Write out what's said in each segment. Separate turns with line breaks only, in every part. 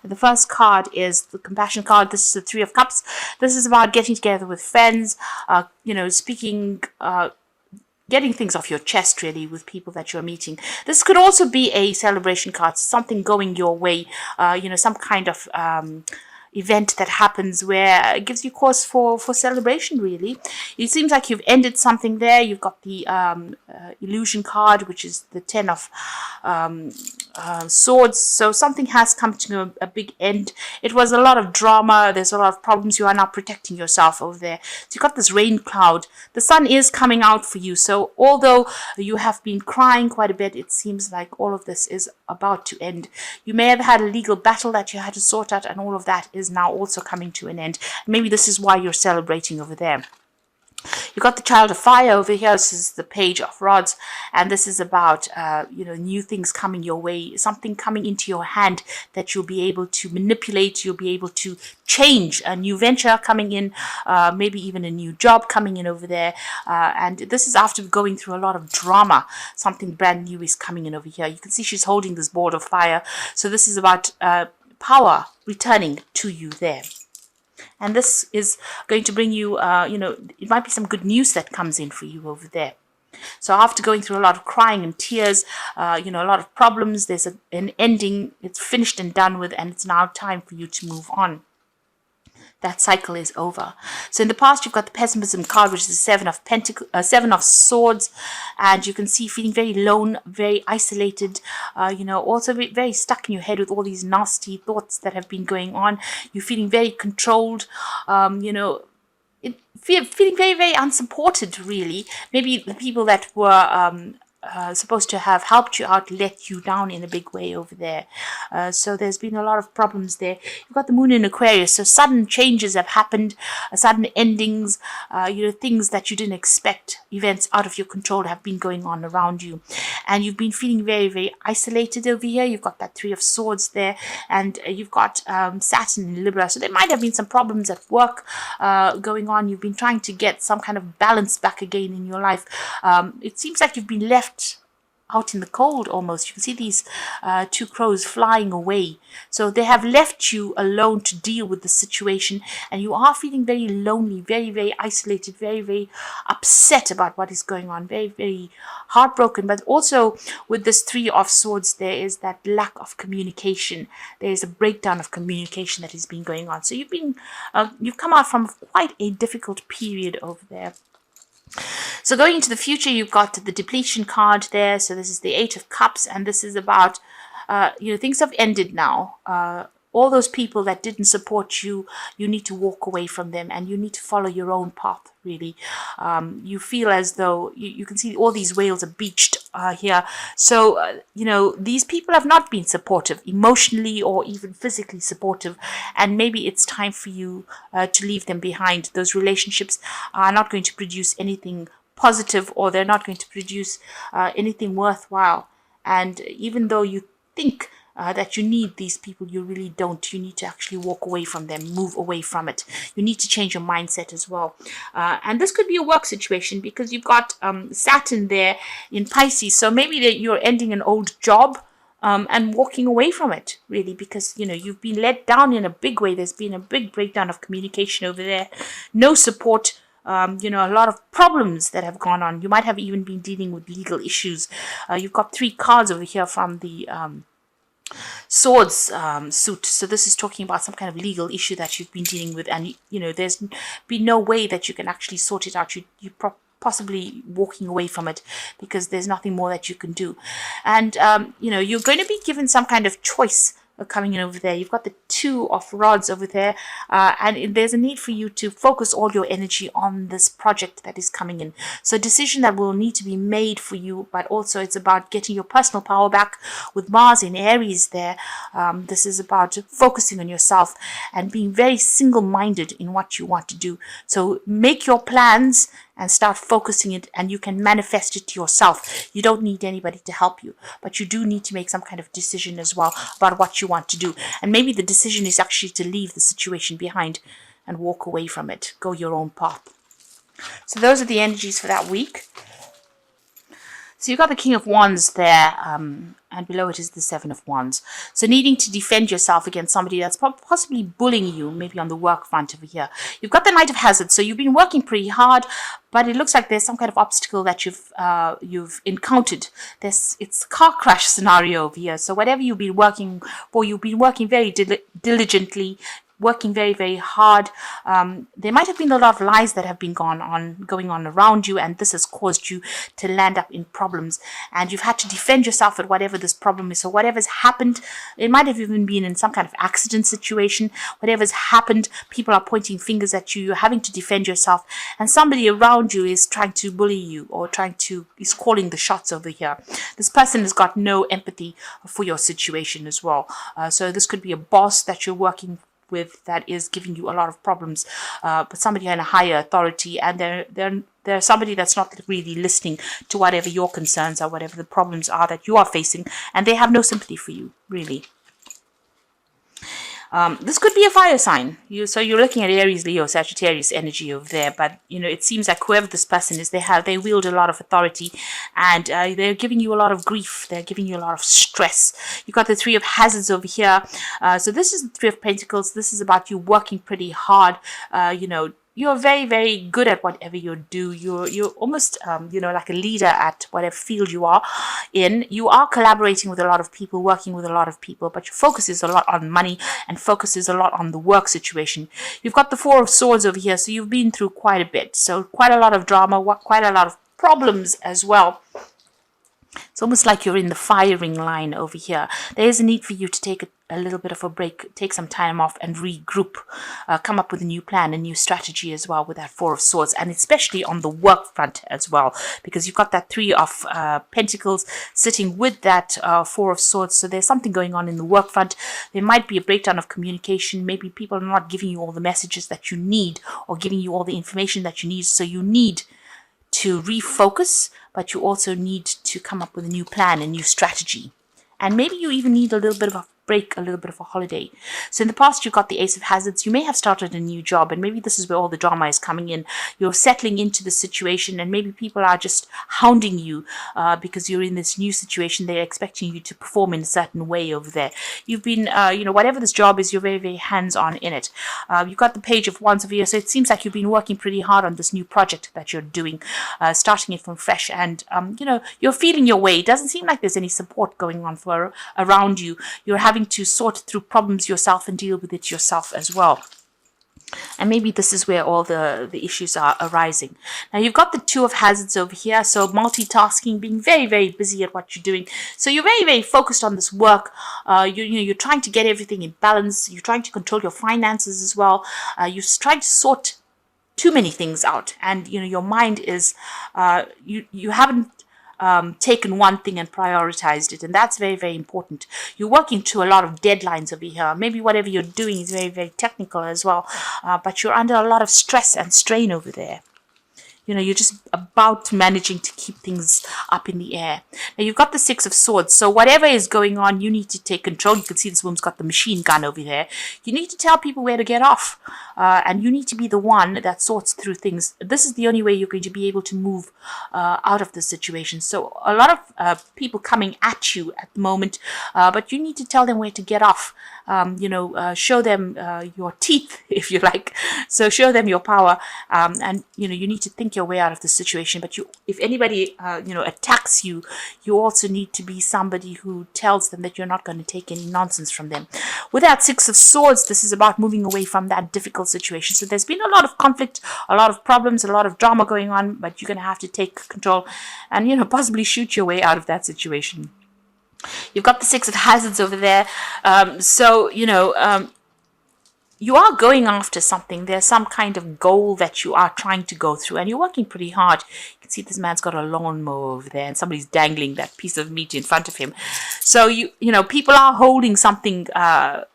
The first card is the compassion card. This is the Three of Cups. This is about getting together with friends, speaking, getting things off your chest, really, with people that you're meeting. This could also be a celebration card, something going your way, some kind of event that happens where it gives you cause for celebration, really. It seems like you've ended something there. You've got the illusion card, which is the Ten of Swords. So something has come to a big end. It was a lot of drama. There's a lot of problems. You are now protecting yourself over there. So you've got this rain cloud. The sun is coming out for you. So although you have been crying quite a bit, it seems like all of this is about to end. You may have had a legal battle that you had to sort out, and all of that is now also coming to an end. Maybe this is why you're celebrating over there. You've got the Child of Fire over here. This is the Page of Rods, and this is about new things coming your way, something coming into your hand that you'll be able to manipulate. You'll be able to change, a new venture coming in, maybe even a new job coming in over there. And this is after going through a lot of drama. Something brand new is coming in over here. You can see she's holding this board of fire. So this is about power returning to you there. And this is going to bring you, it might be some good news that comes in for you over there. So after going through a lot of crying and tears, a lot of problems, there's an ending. It's finished and done with, and it's now time for you to move on. That cycle is over. So in the past, you've got the pessimism card, which is the Seven of Swords, and you can see feeling very lone, very isolated, also very stuck in your head with all these nasty thoughts that have been going on. You're feeling very controlled, feeling very, very unsupported, really. Maybe the people that were supposed to have helped you out let you down in a big way over there. So there's been a lot of problems there. You've got the Moon in Aquarius, so sudden changes have happened, sudden endings, things that you didn't expect, events out of your control have been going on around you. And you've been feeling very, very isolated over here. You've got that Three of Swords there, and you've got Saturn in Libra. So there might have been some problems at work going on. You've been trying to get some kind of balance back again in your life. It seems like you've been left out in the cold almost. You can see these two crows flying away. So they have left you alone to deal with the situation, and you are feeling very lonely, very, very isolated, very, very upset about what is going on, very, very heartbroken. But also with this Three of Swords, there is that lack of communication. There is a breakdown of communication that has been going on. So you've come out from quite a difficult period over there. So going into the future, you've got the depletion card there. So this is the Eight of Cups, and this is about, things have ended now. All those people that didn't support you, you need to walk away from them, and you need to follow your own path, really. You feel as though you can see all these whales are beached here. So, these people have not been supportive, emotionally or even physically supportive. And maybe it's time for you to leave them behind. Those relationships are not going to produce anything positive, or they're not going to produce anything worthwhile. And even though you think that you need these people, you really don't. You need to actually walk away from them, move away from it. You need to change your mindset as well. And this could be a work situation, because you've got Saturn there in Pisces. So maybe you're ending an old job and walking away from it, really, because, you've been let down in a big way. There's been a big breakdown of communication over there. No support. A lot of problems that have gone on. You might have even been dealing with legal issues. You've got 3 cards over here from the Swords suit. So this is talking about some kind of legal issue that you've been dealing with, and there's been no way that you can actually sort it out. You're possibly walking away from it because there's nothing more that you can do. And you're going to be given some kind of choice coming in over there. You've got the Two of Rods over there, and there's a need for you to focus all your energy on this project that is coming in. So a decision that will need to be made for you, but also it's about getting your personal power back with Mars in Aries there. This is about focusing on yourself and being very single-minded in what you want to do. So make your plans and start focusing it, and you can manifest it yourself. You don't need anybody to help you, but you do need to make some kind of decision as well about what you want to do. And maybe the decision is actually to leave the situation behind and walk away from it. Go your own path. So those are the energies for that week. So you've got the King of Wands there, and below it is the Seven of Wands. So needing to defend yourself against somebody that's possibly bullying you, maybe on the work front over here. You've got the Knight of Hazards, so you've been working pretty hard, but it looks like there's some kind of obstacle that you've encountered. It's a car crash scenario over here. So whatever you've been working for, you've been working very diligently, working very, very hard. There might have been a lot of lies that have been going on around you, and this has caused you to land up in problems. And you've had to defend yourself at whatever this problem is. So whatever's happened, it might have even been in some kind of accident situation. Whatever's happened, people are pointing fingers at you. You're having to defend yourself, and somebody around you is trying to bully you or is calling the shots over here. This person has got no empathy for your situation as well. So this could be a boss that you're working with that is giving you a lot of problems, but somebody in a higher authority, and they're somebody that's not really listening to whatever your concerns are, whatever the problems are that you are facing, and they have no sympathy for you, really. This could be a fire sign. So you're looking at Aries, Leo, Sagittarius energy over there. But it seems like whoever this person is, they wield a lot of authority, and they're giving you a lot of grief. They're giving you a lot of stress. You've got the Three of Hazards over here. So this is the Three of Pentacles. This is about you working pretty hard. You're very, very good at whatever you do. You're almost, like a leader at whatever field you are in. You are collaborating with a lot of people, working with a lot of people, but your focus is a lot on money and focuses a lot on the work situation. You've got the Four of Swords over here, so you've been through quite a bit. So quite a lot of drama, quite a lot of problems as well. It's almost like you're in the firing line over here. There is a need for you to take a little bit of a break, take some time off and regroup, come up with a new plan, a new strategy as well with that Four of Swords, and especially on the work front as well, because you've got that Three of Pentacles sitting with that Four of Swords. So there's something going on in the work front. There might be a breakdown of communication. Maybe people are not giving you all the messages that you need or giving you all the information that you need. So you need to refocus, but you also need to come up with a new plan, a new strategy. And maybe you even need a little bit of a break, a little bit of a holiday. So in the past, you got the Ace of Hazards. You may have started a new job, and maybe this is where all the drama is coming in. You're settling into the situation, and maybe people are just hounding you because you're in this new situation. They're expecting you to perform in a certain way over there. You've been, whatever this job is, you're very, very hands-on in it. You've got the Page of Wands over here, so it seems like you've been working pretty hard on this new project that you're doing, starting it from fresh, and you're feeling your way. It doesn't seem like there's any support going on around you. You're having to sort through problems yourself and deal with it yourself as well. And maybe this is where all the issues are arising. Now you've got the Two of Hazards over here, so multitasking, being very, very busy at what you're doing. So you're very, very focused on this work. You're trying to get everything in balance. You're trying to control your finances as well. You're trying to sort too many things out, and your mind is you haven't taken one thing and prioritized it, and that's very, very important. You're working to a lot of deadlines over here. Maybe whatever you're doing is very, very technical as well, but you're under a lot of stress and strain over there. You're just about managing to keep things up in the air. Now, you've got the Six of Swords. So whatever is going on, you need to take control. You can see this woman's got the machine gun over there. You need to tell people where to get off. And you need to be the one that sorts through things. This is the only way you're going to be able to move out of this situation. So a lot of people coming at you at the moment, but you need to tell them where to get off. Show them your teeth, if you like. So show them your power, and you need to think your way out of the situation. But if anybody attacks you, you also need to be somebody who tells them that you're not going to take any nonsense from them. With that Six of Swords, this is about moving away from that difficult situation. So there's been a lot of conflict, a lot of problems, a lot of drama going on, but you're going to have to take control and possibly shoot your way out of that situation. You've got the Six of Hazards over there. You are going after something. There's some kind of goal that you are trying to go through, and you're working pretty hard. You can see this man's got a lawnmower over there, and somebody's dangling that piece of meat in front of him. So, people are holding something up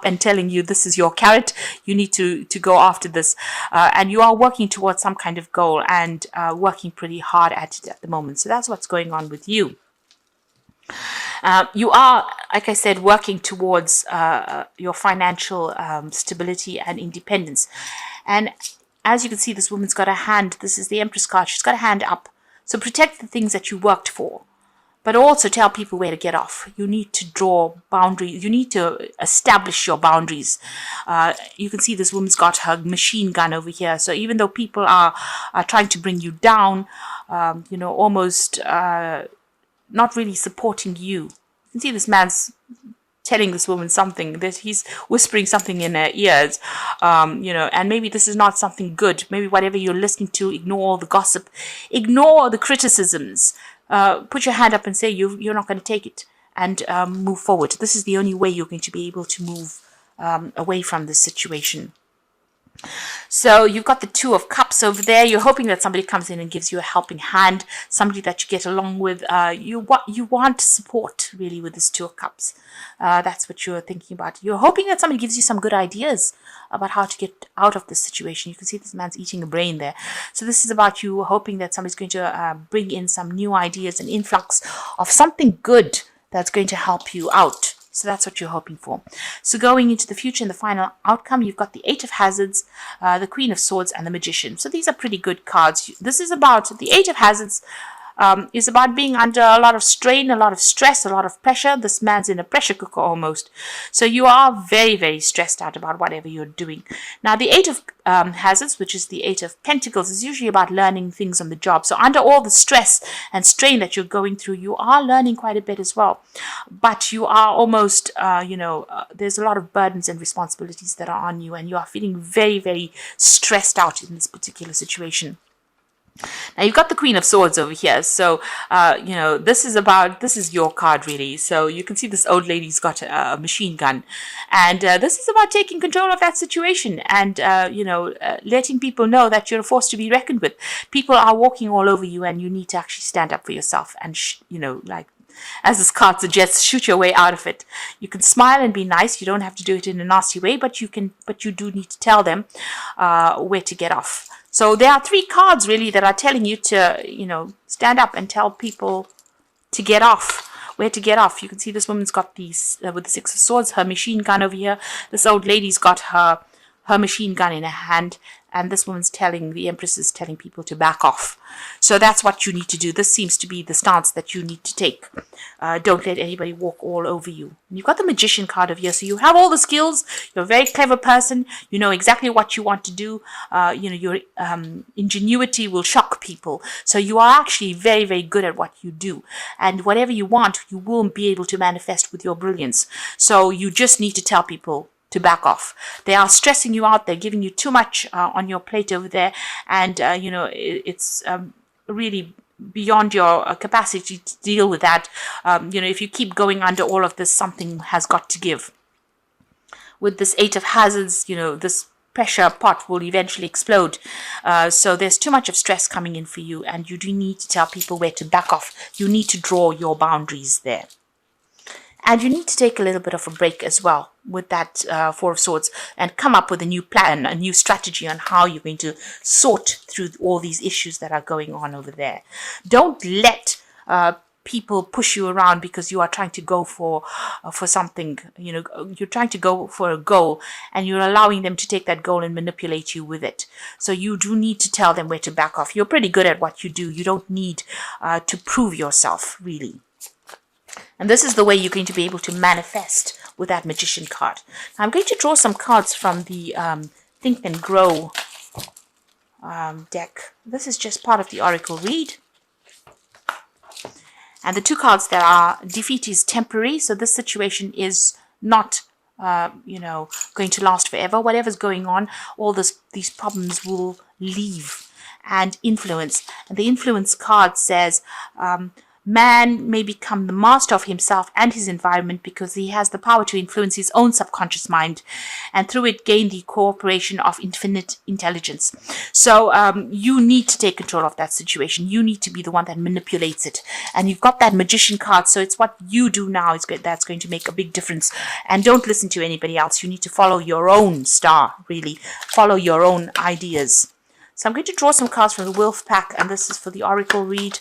and telling you this is your carrot, you need to go after this, and you are working towards some kind of goal and working pretty hard at it at the moment. So that's what's going on with you. You are, like I said, working towards your financial stability and independence. And as you can see, this woman's got a hand. This is the Empress card. She's got a hand up. So protect the things that you worked for, but also tell people where to get off. You need to draw boundaries. You need to establish your boundaries. You can see this woman's got her machine gun over here. So even though people are trying to bring you down, almost not really supporting you. You can see this man's telling this woman something, that he's whispering something in her ears, and maybe this is not something good. Maybe whatever you're listening to, ignore all the gossip, ignore the criticisms, put your hand up and say you're not going to take it, and move forward. This is the only way you're going to be able to move away from this situation. So you've got the Two of Cups over there. You're hoping that somebody comes in and gives you a helping hand, somebody that you get along with. You want support, really, with this Two of Cups. That's what you're thinking about. You're hoping that somebody gives you some good ideas about how to get out of this situation. You can see this man's eating a brain there. So this is about you hoping that somebody's going to bring in some new ideas, an influx of something good that's going to help you out. So that's what you're hoping for. So going into the future and the final outcome, you've got the Eight of Hazards, the Queen of Swords, and the Magician. So these are pretty good cards. This is about the Eight of Hazards. Is about being under a lot of strain, a lot of stress, a lot of pressure. This man's in a pressure cooker almost. So you are very, very stressed out about whatever you're doing. Now, the Eight of Hazards, which is the Eight of Pentacles, is usually about learning things on the job. So under all the stress and strain that you're going through, you are learning quite a bit as well. But you are almost, there's a lot of burdens and responsibilities that are on you, and you are feeling very, very stressed out in this particular situation. Now you've got the Queen of Swords over here. So, this is your card really. So you can see this old lady's got a machine gun. And this is about taking control of that situation and, letting people know that you're a force to be reckoned with. People are walking all over you and you need to actually stand up for yourself and, as this card suggests, shoot your way out of it. You can smile and be nice. You don't have to do it in a nasty way, but you do need to tell them where to get off. So there are three cards really that are telling you to, stand up and tell people to get off, where to get off. You can see this woman's got these, with the Six of Swords, her machine gun over here. This old lady's got her machine gun in her hand. And this woman's the Empress is telling people to back off. So that's what you need to do. This seems to be the stance that you need to take. Don't let anybody walk all over you. And you've got the Magician card over here. So you have all the skills. You're a very clever person. You know exactly what you want to do. Your ingenuity will shock people. So you are actually very, very good at what you do. And whatever you want, you will be able to manifest with your brilliance. So you just need to tell people to back off. They are stressing you out. They're giving you too much on your plate over there. And, it's really beyond your capacity to deal with that. If you keep going under all of this, something has got to give. With this Eight of Hazards, this pressure pot will eventually explode. So there's too much of stress coming in for you. And you do need to tell people where to back off. You need to draw your boundaries there. And you need to take a little bit of a break as well with that Four of Swords and come up with a new plan, a new strategy on how you're going to sort through all these issues that are going on over there. Don't let people push you around because you are trying to go for something. You're trying to go for a goal and you're allowing them to take that goal and manipulate you with it. So you do need to tell them where to back off. You're pretty good at what you do. You don't need to prove yourself, really. And this is the way you're going to be able to manifest with that Magician card. Now I'm going to draw some cards from the Think and Grow deck. This is just part of the Oracle read. And the two cards that are defeat is temporary. So this situation is not, going to last forever. Whatever's going on, all these problems will leave. And influence. And the influence card says, man may become the master of himself and his environment because he has the power to influence his own subconscious mind and through it gain the cooperation of infinite intelligence. So you need to take control of that situation. You need to be the one that manipulates it. And you've got that Magician card. So it's what you do now that's going to make a big difference. And don't listen to anybody else. You need to follow your own star, really. Follow your own ideas. So I'm going to draw some cards from the Wolf Pack. And this is for the Oracle read.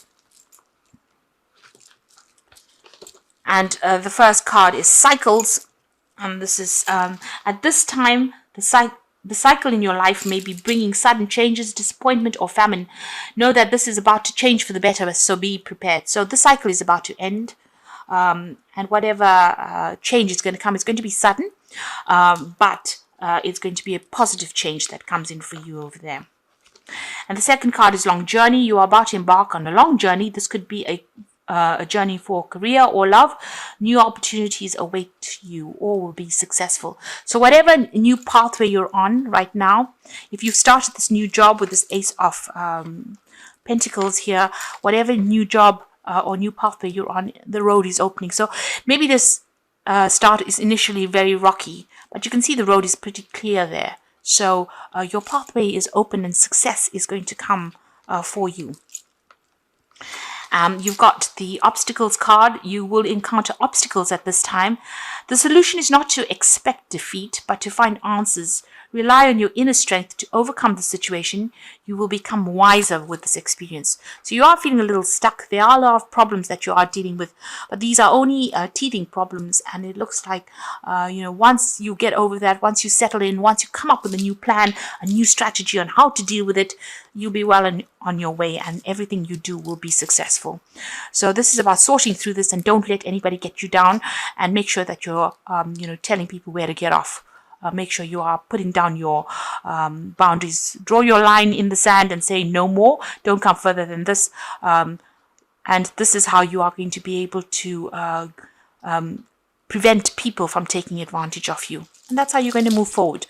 And the first card is Cycles, and this is at this time the cycle in your life may be bringing sudden changes, disappointment, or famine. Know that this is about to change for the better, so be prepared. So the cycle is about to end, and whatever change is going to come is going to be sudden, but it's going to be a positive change that comes in for you over there. And the second card is long journey. You are about to embark on a long journey. This could be a journey for career or love. New opportunities await you, or will be successful. So whatever new pathway you're on right now, if you've started this new job with this Ace of Pentacles here, whatever new job or new pathway you're on, the road is opening. So maybe this start is initially very rocky, but you can see the road is pretty clear there. So your pathway is open and success is going to come for you. You've got the obstacles card. You will encounter obstacles at this time. The solution is not to expect defeat, but to find answers. Rely on your inner strength to overcome the situation. You will become wiser with this experience. So you are feeling a little stuck. There are a lot of problems that you are dealing with, but these are only teething problems. And it looks like, once you get over that, once you settle in, once you come up with a new plan, a new strategy on how to deal with it, you'll be well on your way, and everything you do will be successful. So this is about sorting through this, and don't let anybody get you down, and make sure that you're, telling people where to get off. Make sure you are putting down your boundaries. Draw your line in the sand and say no more. Don't come further than this. And this is how you are going to be able to prevent people from taking advantage of you. And that's how you're going to move forward.